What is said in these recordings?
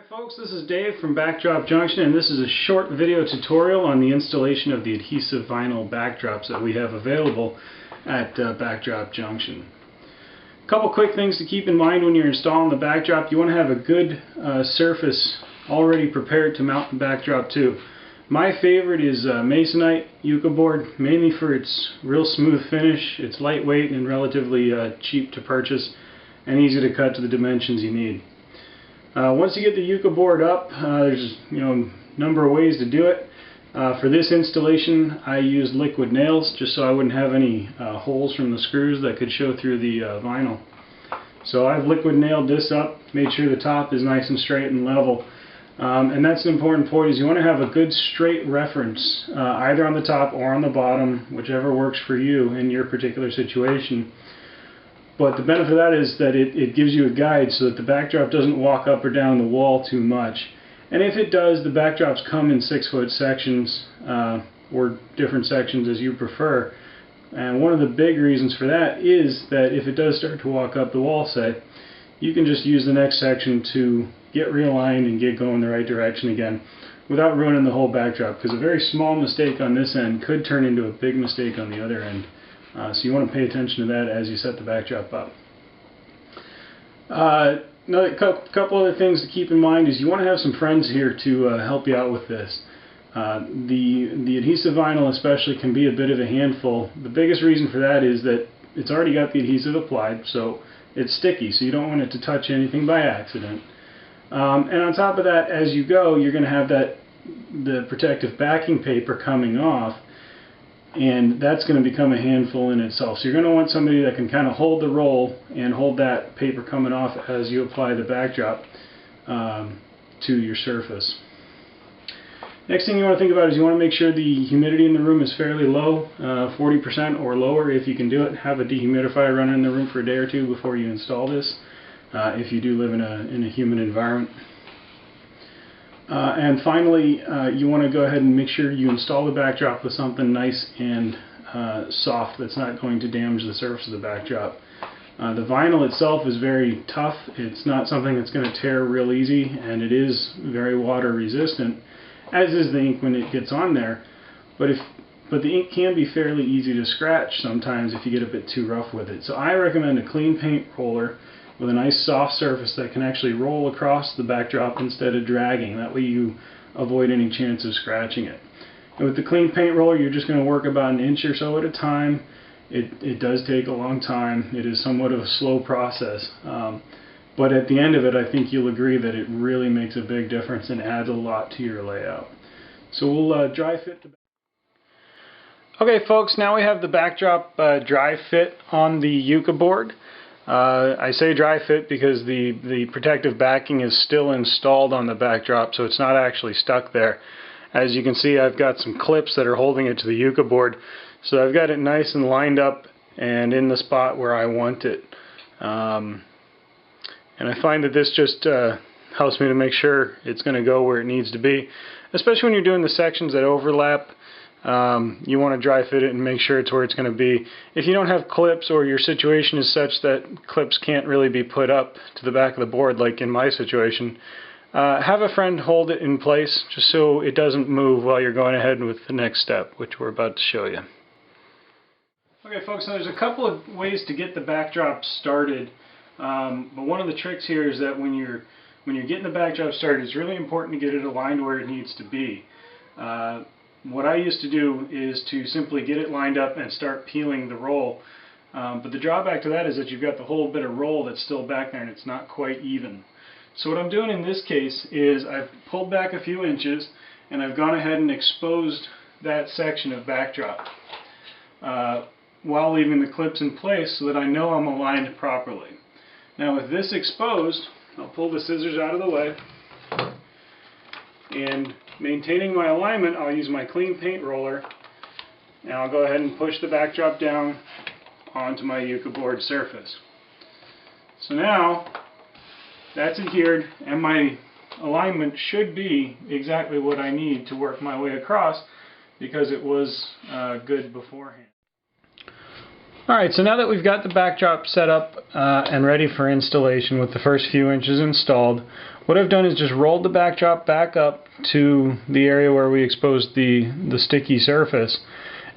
Folks, this is Dave from Backdrop Junction, and this is a short video tutorial on the installation of the adhesive vinyl backdrops that we have available at Backdrop Junction. A couple quick things to keep in mind when you're installing the backdrop. You want to have a good surface already prepared to mount the backdrop to. My favorite is Masonite Yucca board, mainly for its real smooth finish. It's lightweight and relatively cheap to purchase and easy to cut to the dimensions you need. Once you get the Yucca board up, there's a number of ways to do it. For this installation, I used liquid nails just so I wouldn't have any holes from the screws that could show through the vinyl. So I've liquid nailed this up, made sure the top is nice and straight and level. And that's an important point, is you want to have a good straight reference, either on the top or on the bottom, whichever works for you in your particular situation. But the benefit of that is that it gives you a guide so that the backdrop doesn't walk up or down the wall too much. And if it does, the backdrops come in 6-foot sections or different sections as you prefer. And one of the big reasons for that is that if it does start to walk up the wall, say, you can just use the next section to get realigned and get going the right direction again without ruining the whole backdrop, because a very small mistake on this end could turn into a big mistake on the other end. So you want to pay attention to that as you set the backdrop up. Another couple other things to keep in mind is you want to have some friends here to help you out with this. The adhesive vinyl especially can be a bit of a handful. The biggest reason for that is that it's already got the adhesive applied, so it's sticky, so you don't want it to touch anything by accident. And on top of that, as you go, you're going to have the protective backing paper coming off, and that's going to become a handful in itself. So you're going to want somebody that can kind of hold the roll and hold that paper coming off as you apply the backdrop to your surface. Next thing you want to think about is you want to make sure the humidity in the room is fairly low, 40% or lower if you can do it. Have a dehumidifier running in the room for a day or two before you install this, if you do live in a humid environment. And finally, you want to go ahead and make sure you install the backdrop with something nice and soft that's not going to damage the surface of the backdrop. The vinyl itself is very tough. It's not something that's going to tear real easy, and it is very water resistant, as is the ink when it gets on there. But the ink can be fairly easy to scratch sometimes if you get a bit too rough with it. So I recommend a clean paint roller with a nice soft surface that can actually roll across the backdrop instead of dragging. That way you avoid any chance of scratching it. And with the clean paint roller, you're just going to work about an inch or so at a time. It does take a long time. It is somewhat of a slow process. But at the end of it, I think you'll agree that it really makes a big difference and adds a lot to your layout. So we'll dry fit the. Okay folks, now we have the backdrop dry fit on the Yucca board. I say dry fit because the protective backing is still installed on the backdrop, so it's not actually stuck there. As you can see, I've got some clips that are holding it to the Yucca board, so I've got it nice and lined up and in the spot where I want it. And I find that this just helps me to make sure it's going to go where it needs to be, especially when you're doing the sections that overlap. You want to dry fit it and make sure it's where it's going to be. If you don't have clips, or your situation is such that clips can't really be put up to the back of the board, like in my situation, have a friend hold it in place just so it doesn't move while you're going ahead with the next step, which we're about to show you. Okay folks, so there's a couple of ways to get the backdrop started, but one of the tricks here is that when you're getting the backdrop started, it's really important to get it aligned where it needs to be. What I used to do is to simply get it lined up and start peeling the roll. But the drawback to that is that you've got the whole bit of roll that's still back there and it's not quite even. So what I'm doing in this case is I've pulled back a few inches and I've gone ahead and exposed that section of backdrop while leaving the clips in place so that I know I'm aligned properly. Now with this exposed, I'll pull the scissors out of the way, and maintaining my alignment, I'll use my clean paint roller, and I'll go ahead and push the backdrop down onto my Yucca board surface. So now that's adhered, and my alignment should be exactly what I need to work my way across, because it was good beforehand. Alright, so now that we've got the backdrop set up and ready for installation with the first few inches installed, what I've done is just rolled the backdrop back up to the area where we exposed the sticky surface,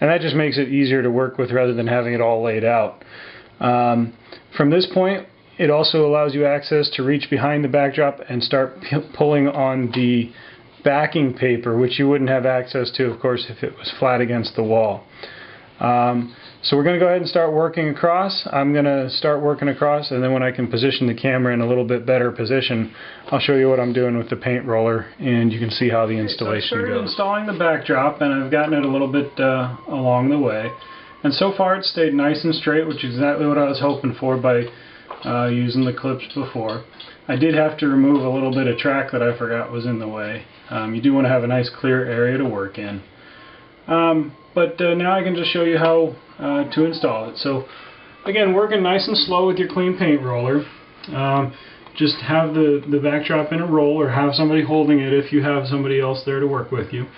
and that just makes it easier to work with rather than having it all laid out. From this point, it also allows you access to reach behind the backdrop and start pulling on the backing paper, which you wouldn't have access to, of course, if it was flat against the wall. So we're going to go ahead and start working across. I'm going to start working across, and then when I can position the camera in a little bit better position, I'll show you what I'm doing with the paint roller, and you can see how the installation goes. I started installing the backdrop, and I've gotten it a little bit along the way. And so far it's stayed nice and straight, which is exactly what I was hoping for by using the clips before. I did have to remove a little bit of track that I forgot was in the way. You do want to have a nice clear area to work in. But now I can just show you how to install it. So again, working nice and slow with your clean paint roller. Just have the backdrop in a roll, or have somebody holding it if you have somebody else there to work with you.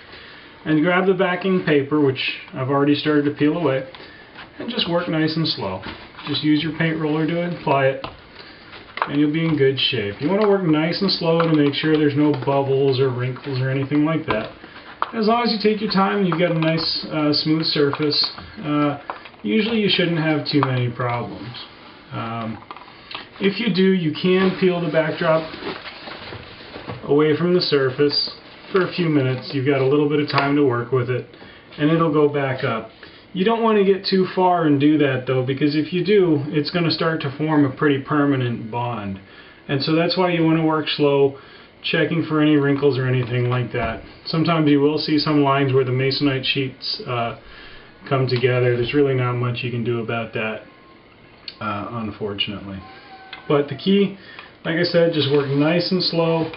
And grab the backing paper, which I've already started to peel away, and just work nice and slow. Just use your paint roller to apply it, and you'll be in good shape. You want to work nice and slow to make sure there's no bubbles or wrinkles or anything like that. As long as you take your time and you've got a nice smooth surface, usually you shouldn't have too many problems. If you do, you can peel the backdrop away from the surface for a few minutes. You've got a little bit of time to work with it, and it'll go back up. You don't want to get too far and do that though, because if you do, it's going to start to form a pretty permanent bond. And so that's why you want to work slow, checking for any wrinkles or anything like that. Sometimes you will see some lines where the masonite sheets come together. There's really not much you can do about that, unfortunately. But the key, like I said, just work nice and slow.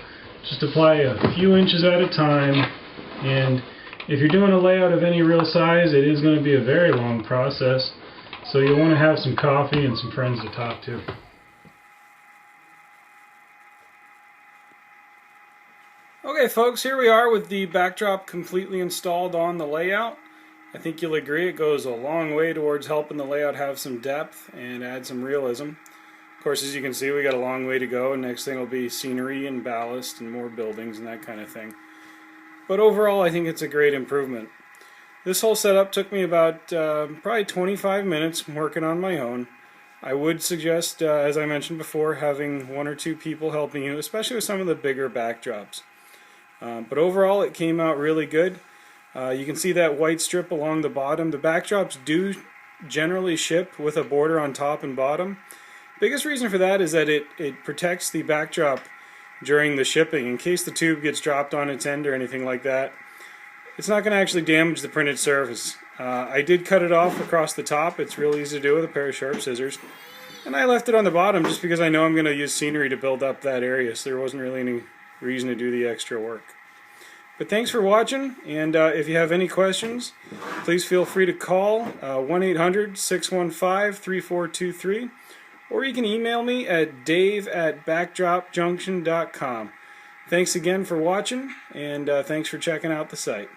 Just apply a few inches at a time, and if you're doing a layout of any real size, it is going to be a very long process, so you'll want to have some coffee and some friends to talk to. Okay folks, here we are with the backdrop completely installed on the layout. I think you'll agree it goes a long way towards helping the layout have some depth and add some realism. Of course, as you can see, we got a long way to go, and next thing will be scenery and ballast and more buildings and that kind of thing. But overall, I think it's a great improvement. This whole setup took me about probably 25 minutes working on my own. I would suggest, as I mentioned before, having one or two people helping you, especially with some of the bigger backdrops. But overall, it came out really good. You can see that white strip along the bottom. The backdrops do generally ship with a border on top and bottom. Biggest reason for that is that it protects the backdrop during the shipping. In case the tube gets dropped on its end or anything like that, it's not going to actually damage the printed surface. I did cut it off across the top. It's real easy to do with a pair of sharp scissors. And I left it on the bottom just because I know I'm going to use scenery to build up that area, so there wasn't really any reason to do the extra work. But thanks for watching, and if you have any questions, please feel free to call 1-800-615-3423, or you can email me at dave@backdropjunction.com. Thanks again for watching, and thanks for checking out the site.